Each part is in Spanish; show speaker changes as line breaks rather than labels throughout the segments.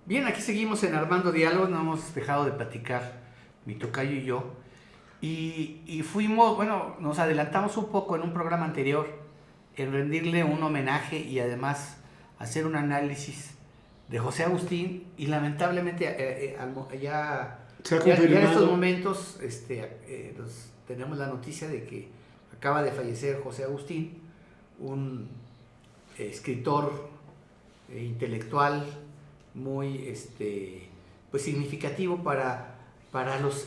Bien, aquí seguimos en Armando Diálogos, no hemos dejado de platicar mi tocayo y yo. Y fuimos, bueno, nos adelantamos un poco en un programa anterior en rendirle un homenaje y además hacer un análisis de José Agustín y lamentablemente ya en estos momentos tenemos la noticia de que acaba de fallecer José Agustín, un escritor intelectual muy pues significativo para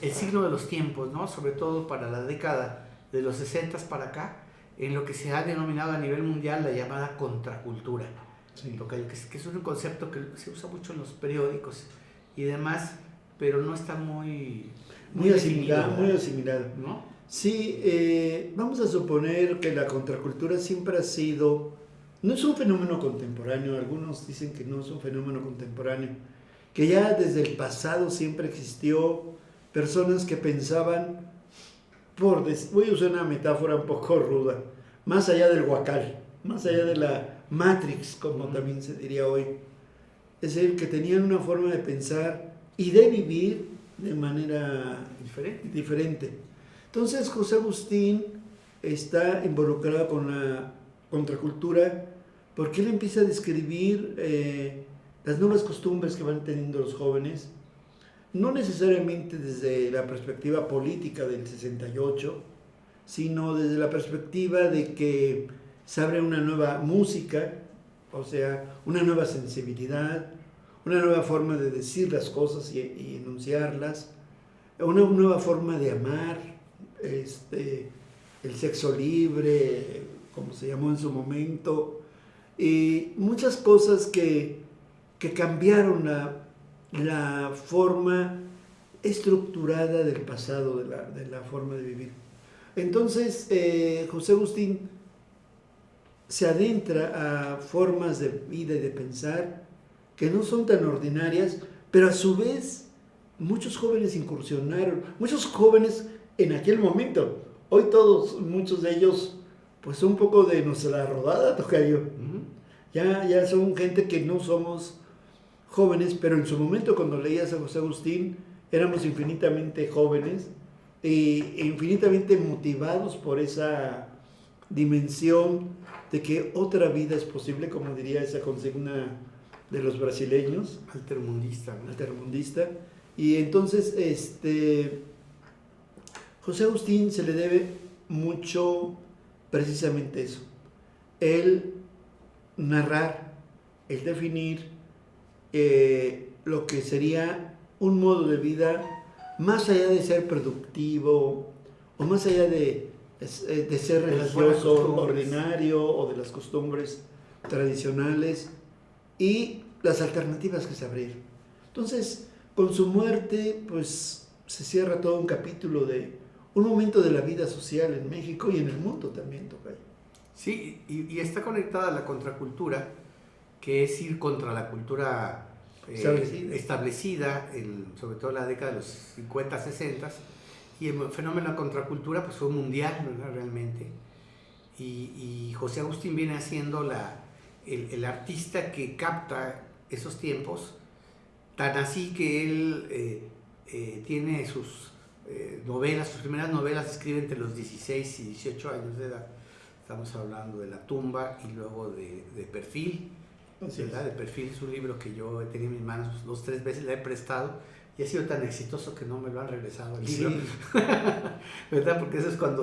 el signo de los tiempos, ¿no? Sobre todo para la década de los 60 para acá, en lo que se ha denominado a nivel mundial la llamada contracultura. Sí. Que es un concepto que se usa mucho en los periódicos y demás, pero no está muy
asimilado, ¿no? Sí, vamos a suponer que la contracultura siempre ha sido, no es un fenómeno contemporáneo, algunos dicen que no es un fenómeno contemporáneo, que ya desde el pasado siempre existió personas que pensaban, voy a usar una metáfora un poco ruda, más allá del huacal, más allá de la Matrix, como también se diría hoy. Es decir, que tenían una forma de pensar y de vivir de manera diferente. Entonces José Agustín está involucrado con la contracultura porque él empieza a describir las nuevas costumbres que van teniendo los jóvenes, no necesariamente desde la perspectiva política del 68, sino desde la perspectiva de que se abre una nueva música, o sea, una nueva sensibilidad, una nueva forma de decir las cosas y enunciarlas, una nueva forma de amar, el sexo libre, como se llamó en su momento, y muchas cosas que cambiaron la forma estructurada del pasado, de la forma de vivir. Entonces, José Agustín se adentra a formas de vida y de pensar que no son tan ordinarias, pero a su vez muchos jóvenes incursionaron, muchos jóvenes en aquel momento. Hoy muchos de ellos, pues un poco de nuestra rodada, tocayo. Ya son gente que no somos jóvenes, pero en su momento cuando leías a José Agustín éramos infinitamente jóvenes e infinitamente motivados por esa dimensión de que otra vida es posible, como diría esa consigna de los brasileños.
Altermundista, ¿no?
Altermundista. Y entonces, José Agustín se le debe mucho precisamente eso. El narrar, el definir lo que sería un modo de vida más allá de ser productivo o más allá de ser religioso, ordinario o de las costumbres tradicionales y las alternativas que se abrieron. Entonces, con su muerte, pues se cierra todo un capítulo de un momento de la vida social en México y en el mundo también, tocayo.
Sí, y está conectada a la contracultura, que es ir contra la cultura establecida sobre todo en la década de los 50, 60, y el fenómeno de la contracultura pues fue mundial, ¿no? Realmente. Y José Agustín viene haciendo el artista que capta esos tiempos, tan así que él tiene sus novelas, sus primeras novelas escribe entre los 16 y 18 años de edad. Estamos hablando de La tumba y luego de Perfil. ¿Verdad? De Perfil es un libro que yo he tenido en mis manos 2 o 3 veces, le he prestado y ha sido tan exitoso que no me lo han regresado el libro. Sí. ¿Verdad? Porque eso es cuando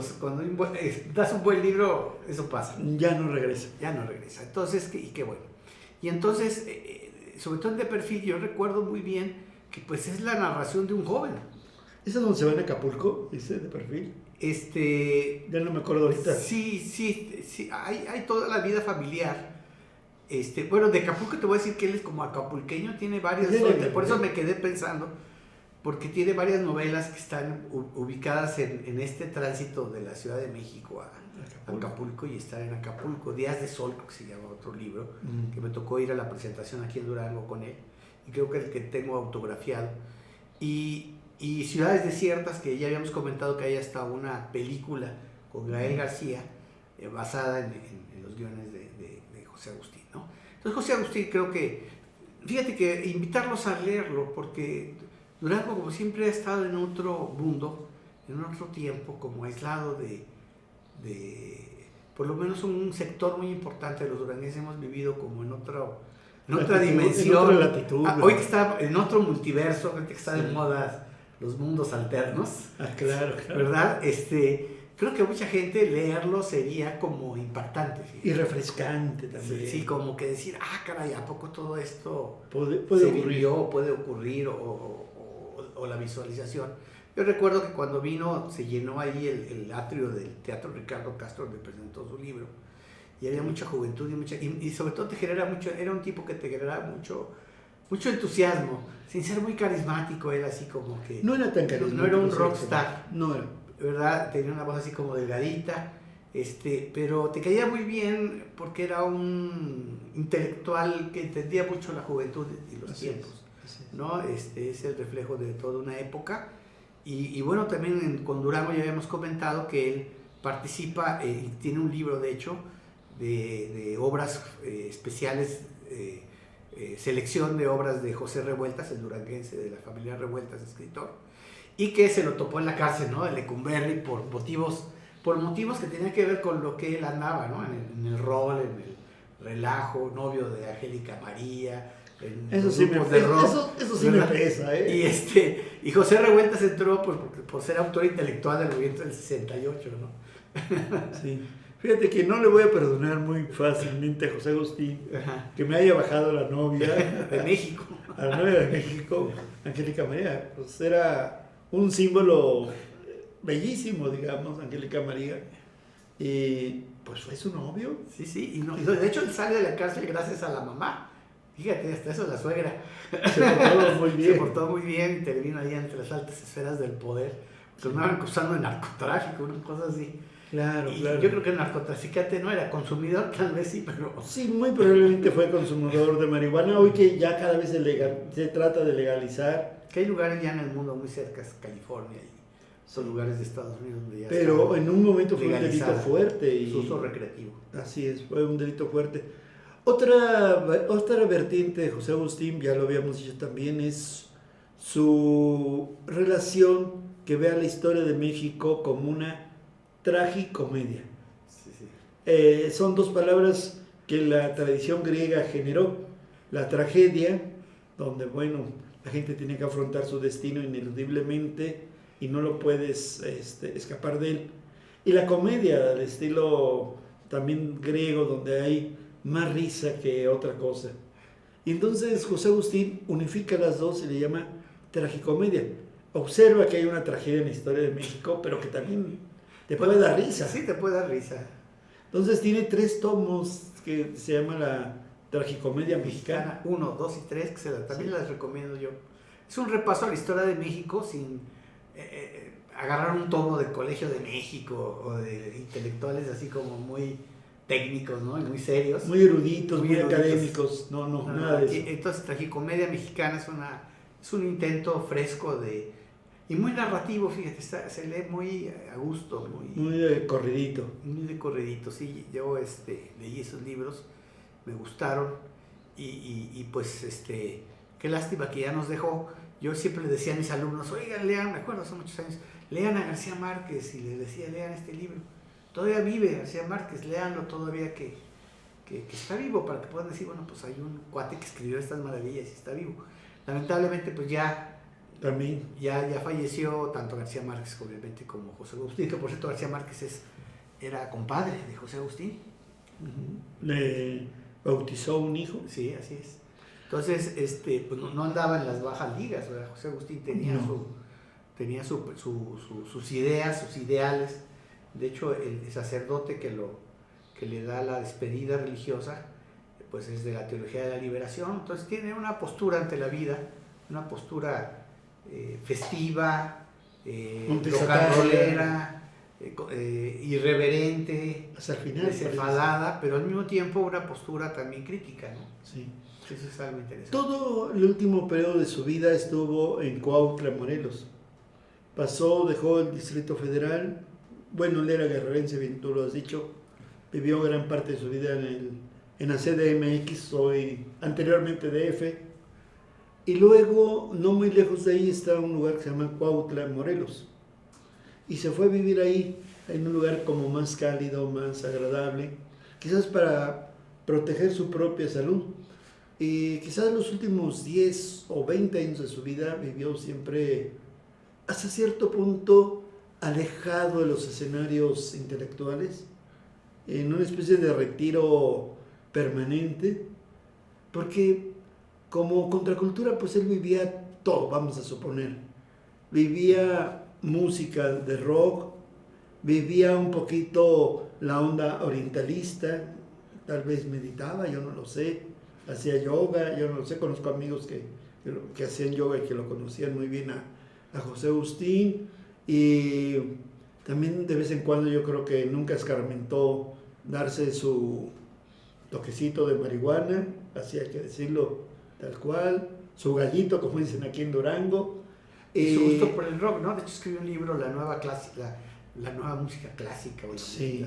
das un buen libro, eso pasa.
Ya no regresa.
Entonces, y qué bueno. Y entonces, sobre todo en De Perfil, yo recuerdo muy bien que pues es la narración de un joven.
¿Es donde se van a Acapulco, dice De Perfil? Ya no me acuerdo ahorita.
Sí, hay toda la vida familiar. Bueno, de Acapulco te voy a decir que él es como acapulqueño, tiene varias, por eso me quedé pensando, porque tiene varias novelas que están ubicadas en este tránsito de la Ciudad de México a Acapulco y estar en Acapulco. Días de Sol, que se llama otro libro, que me tocó ir a la presentación aquí en Durango con él, y creo que es el que tengo autografiado. Y Ciudades Desiertas, que ya habíamos comentado que hay hasta una película con Gael García, basada en los guiones de José Agustín, ¿no? Entonces José Agustín creo que fíjate que invitarlos a leerlo, porque Durango, como siempre, ha estado en otro mundo, en otro tiempo, como aislado por lo menos un sector muy importante de los duranguenses hemos vivido como en otra dimensión,
en otra latitud.
Hoy que está en otro multiverso, ahorita que está de moda los mundos alternos.
Claro.
¿Verdad? Creo que mucha gente leerlo sería como impactante. ¿Sí?
Y refrescante también.
Sí, como que decir, caray, ¿a poco todo esto
puede
ocurrir o la visualización? Yo recuerdo que cuando vino se llenó ahí el atrio del Teatro Ricardo Castro, donde presentó su libro, y había mucha juventud y sobre todo era un tipo que te generaba mucho entusiasmo, sin ser muy carismático. Él así como que
no era tan carismático,
no era un rockstar,
no era,
¿verdad? Tenía una voz así como delgadita, pero te caía muy bien porque era un intelectual que entendía mucho la juventud y los tiempos, ¿no? Es el reflejo de toda una época. Y bueno, también con Durango ya habíamos comentado que él participa, y tiene un libro de hecho de obras especiales, selección de obras de José Revueltas, el duranguense de la familia Revueltas, escritor, y que se lo topó en la cárcel, ¿no? De Lecumberri, por motivos que tenían que ver con lo que él andaba, ¿no? En el rol, en el relajo, novio de Angélica María,
eso sí me pesa, ¿eh?
Y José Revueltas entró por ser autor intelectual del movimiento del 68, ¿no?
Sí. Fíjate que no le voy a perdonar muy fácilmente a José Agustín que me haya bajado la novia
de México.
A la novia de México, Angélica María. Pues era un símbolo bellísimo, digamos, Angélica María. Y pues fue su novio.
Sí. Y de hecho él sale de la cárcel gracias a la mamá. Fíjate, hasta eso la suegra.
Se portó muy bien.
Se portó muy bien, intervino ahí entre las altas esferas del poder. Lo andaban acusando de narcotráfico, una cosa así.
Claro.
Yo creo que el narcotraficante no era consumidor, tal vez sí, pero...
Sí, muy probablemente fue consumidor de marihuana. Hoy que ya cada vez se trata de legalizar.
Que hay lugares ya en el mundo muy cerca, California, y son lugares de Estados Unidos donde ya
pero en un momento fue un delito fuerte.
Su uso recreativo.
Así es, fue un delito fuerte. Otra vertiente de José Agustín, ya lo habíamos dicho también, es su relación que ve a la historia de México como una tragicomedia.
Sí.
Son dos palabras que la tradición griega generó. La tragedia, donde, bueno, la gente tiene que afrontar su destino ineludiblemente y no lo puedes escapar de él. Y la comedia, del estilo también griego, donde hay más risa que otra cosa. Y entonces José Agustín unifica las dos y le llama tragicomedia. Observa que hay una tragedia en la historia de México, pero que también te puede dar risa.
Sí, te puede dar risa.
Entonces tiene 3 tomos que se llama la tragicomedia mexicana.
1, 2 y 3, que también las recomiendo yo. Es un repaso a la historia de México sin agarrar un tomo del Colegio de México o de intelectuales así como muy técnicos, ¿no? Y muy serios.
Muy eruditos, muy académicos. No, nada de eso.
Entonces, tragicomedia mexicana es un intento fresco y muy narrativo, fíjate, se lee muy a gusto.
Muy de corridito.
Muy de corridito, sí. Yo leí esos libros, me gustaron y pues qué lástima que ya nos dejó. Yo siempre les decía a mis alumnos, oigan, lean, me acuerdo hace muchos años, lean a García Márquez, y les decía, lean este libro. Todavía vive García Márquez, léanlo todavía que está vivo, para que puedan decir, bueno, pues hay un cuate que escribió estas maravillas y está vivo. Lamentablemente, pues ya falleció tanto García Márquez, obviamente, como José Agustín, que por cierto García Márquez era compadre de José Agustín.
Le bautizó un hijo.
Sí, así es. Entonces, pues no andaba en las bajas ligas, ¿verdad? José Agustín tenía sus ideas, sus ideales. De hecho, el sacerdote que le da la despedida religiosa, pues es de la teología de la liberación. Entonces tiene una postura ante la vida, una postura festiva, rocanrolera, irreverente,
hasta el final,
desenfadada, pero al mismo tiempo una postura también crítica, ¿no?
Sí.
Eso es algo interesante.
Todo el último periodo de su vida estuvo en Cuautla, Morelos. Dejó el Distrito Federal. Bueno, él era guerrerense, bien tú lo has dicho. Vivió gran parte de su vida en la CDMX, anteriormente DF. Y luego, no muy lejos de ahí, está un lugar que se llama Cuautla, Morelos. Y se fue a vivir ahí, en un lugar como más cálido, más agradable, quizás para proteger su propia salud. Y quizás los últimos 10 o 20 años de su vida vivió siempre, hasta cierto punto, alejado de los escenarios intelectuales, en una especie de retiro permanente, porque como contracultura, pues él vivía todo, vamos a suponer. Vivía música de rock, vivía un poquito la onda orientalista, tal vez meditaba, yo no lo sé, hacía yoga, yo no lo sé, conozco amigos que hacían yoga y que lo conocían muy bien a José Agustín, y también de vez en cuando yo creo que nunca escarmentó darse su toquecito de marihuana, así hay que decirlo tal cual, su gallito, como dicen aquí en Durango.
Y su gusto por el rock, ¿no? De hecho escribió un libro, La Nueva Música Clásica, o
sí.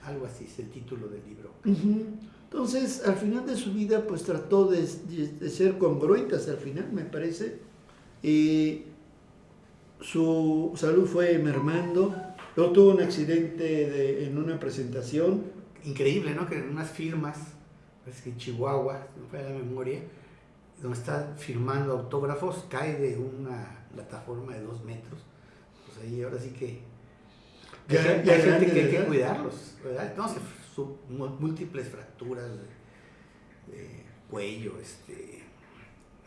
Algo así es el título del libro.
Uh-huh. Entonces, al final de su vida, pues trató de ser congruente hasta el final, me parece. Y su salud fue mermando. Luego tuvo un accidente en una presentación.
Increíble, ¿no? Que en unas firmas, parece que en Chihuahua, si no me falla la memoria, donde está firmando autógrafos, cae de una plataforma de 2 metros. Pues ahí ahora sí que hay gente que hay que cuidarlos, ¿verdad? No, múltiples fracturas de cuello,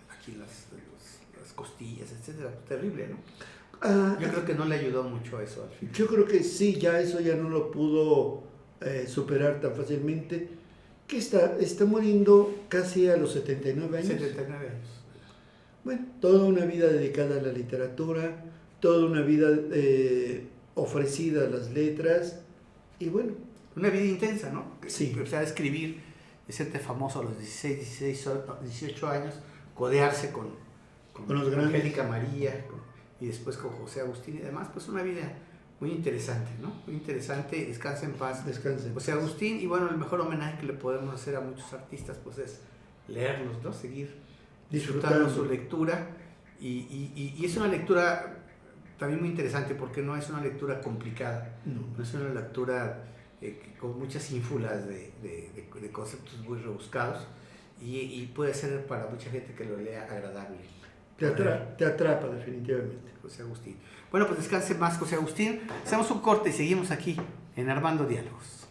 aquí las costillas, etcétera. Terrible, ¿no? Yo creo que no le ayudó mucho a eso al final.
Yo creo que sí, ya eso ya no lo pudo superar tan fácilmente, que está muriendo casi a los 79 años.
79 años.
Bueno, toda una vida dedicada a la literatura, toda una vida ofrecida a las letras, y bueno.
Una vida intensa, ¿no?
Sí.
Empezar a escribir, hacerte famoso a los 18 años, codearse con
los grandes.
Angélica María, y después con José Agustín y demás, pues una vida muy interesante, ¿no? Muy interesante, descansa en paz.
Descansa.
José Agustín, y bueno, el mejor homenaje que le podemos hacer a muchos artistas, pues es leerlos, ¿no? Seguir disfrutando su lectura, y es una lectura también muy interesante, porque no es una lectura complicada, no es una lectura con muchas ínfulas de conceptos muy rebuscados, y puede ser para mucha gente que lo lea agradable.
Te atrapa definitivamente.
José Agustín. Bueno, pues descanse más, José Agustín. Hacemos un corte y seguimos aquí en Armando Diálogos.